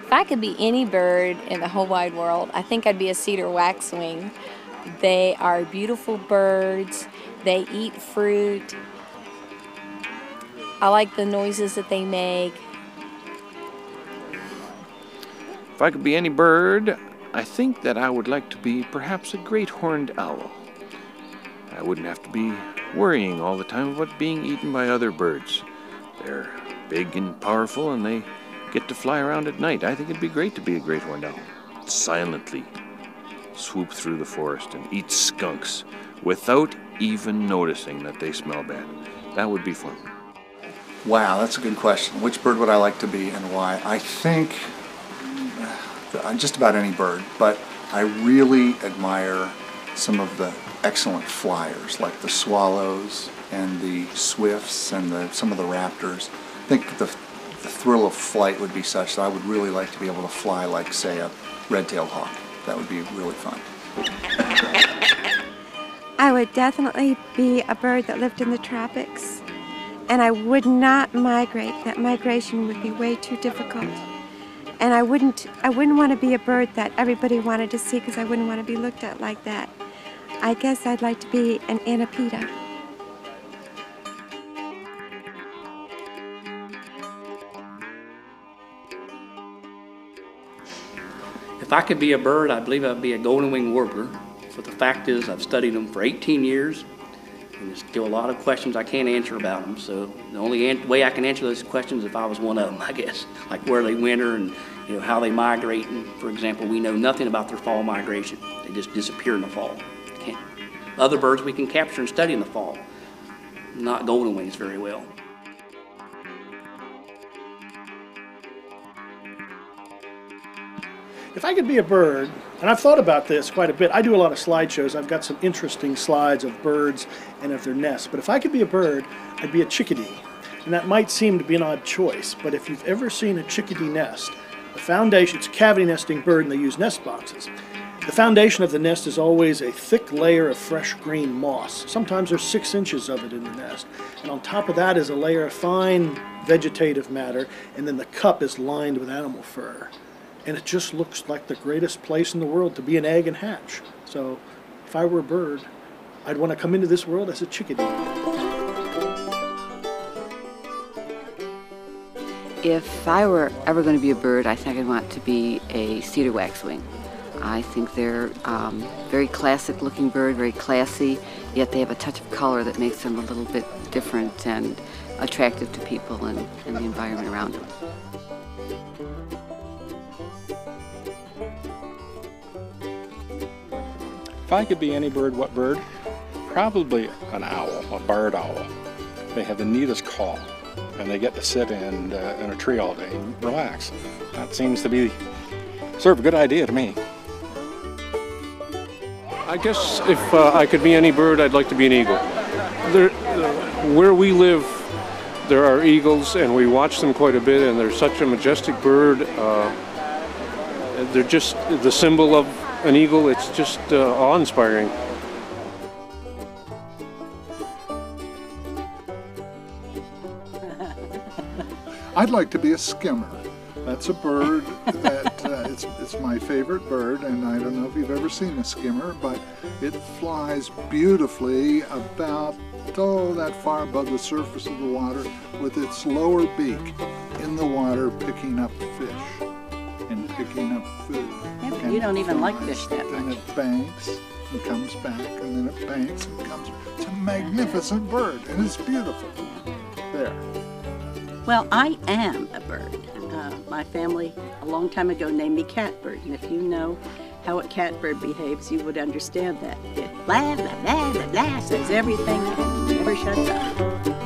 If I could be any bird in the whole wide world, I think I'd be a cedar waxwing. They are beautiful birds. They eat fruit. I like the noises that they make. If I could be any bird, I think that I would like to be perhaps a great horned owl. I wouldn't have to be worrying all the time about being eaten by other birds. They're big and powerful, and they get to fly around at night. I think it'd be great to be a great horned owl. Silently swoop through the forest and eat skunks without even noticing that they smell bad. That would be fun. Wow, that's a good question. Which bird would I like to be and why? I think just about any bird, but I really admire some of the excellent flyers like the swallows and the swifts and some of the raptors. I think the thrill of flight would be such that I would really like to be able to fly like, say, a red-tailed hawk. That would be really fun. I would definitely be a bird that lived in the tropics, and I would not migrate. That migration would be way too difficult. And I wouldn't want to be a bird that everybody wanted to see, because I wouldn't want to be looked at like that. I guess I'd like to be an anapida. If I could be a bird, I believe I'd be a golden-winged warbler. But the fact is, I've studied them for 18 years, and there's still a lot of questions I can't answer about them. So the only way I can answer those questions is if I was one of them, I guess. Like where they winter and how they migrate. And for example, we know nothing about their fall migration. They just disappear in the fall. Other birds we can capture and study in the fall, not golden wings very well. If I could be a bird, and I've thought about this quite a bit. I do a lot of slideshows. I've got some interesting slides of birds and of their nests. But if I could be a bird, I'd be a chickadee. And that might seem to be an odd choice, but if you've ever seen a chickadee nest, the foundation, it's a cavity nesting bird and they use nest boxes. The foundation of the nest is always a thick layer of fresh green moss. Sometimes there's 6 inches of it in the nest. And on top of that is a layer of fine vegetative matter, and then the cup is lined with animal fur. And it just looks like the greatest place in the world to be an egg and hatch. So if I were a bird, I'd want to come into this world as a chickadee. If I were ever going to be a bird, I think I'd want to be a cedar waxwing. I think they're very classic looking bird, very classy, yet they have a touch of color that makes them a little bit different and attractive to people and the environment around them. If I could be any bird, what bird? Probably an owl, a barred owl. They have the neatest call, and they get to sit in a tree all day and relax. That seems to be sort of a good idea to me. I guess if I could be any bird, I'd like to be an eagle. Where we live, there are eagles, and we watch them quite a bit, and they're such a majestic bird. They're just the symbol of an eagle. It's just awe-inspiring. I'd like to be a skimmer. That's a bird that it's my favorite bird, and I don't know if you've ever seen a skimmer, but it flies beautifully about that far above the surface of the water with its lower beak in the water, picking up fish and picking up food. Yeah, but you don't even like fish that much. And it banks and comes back, and then it banks and comes. It's a magnificent bird, and it's beautiful. There. Well, I am a bird. My family a long time ago named me Catbird, and if you know how a catbird behaves, you would understand that. It blah, blah, blah, blah, blah, says everything and never shuts up.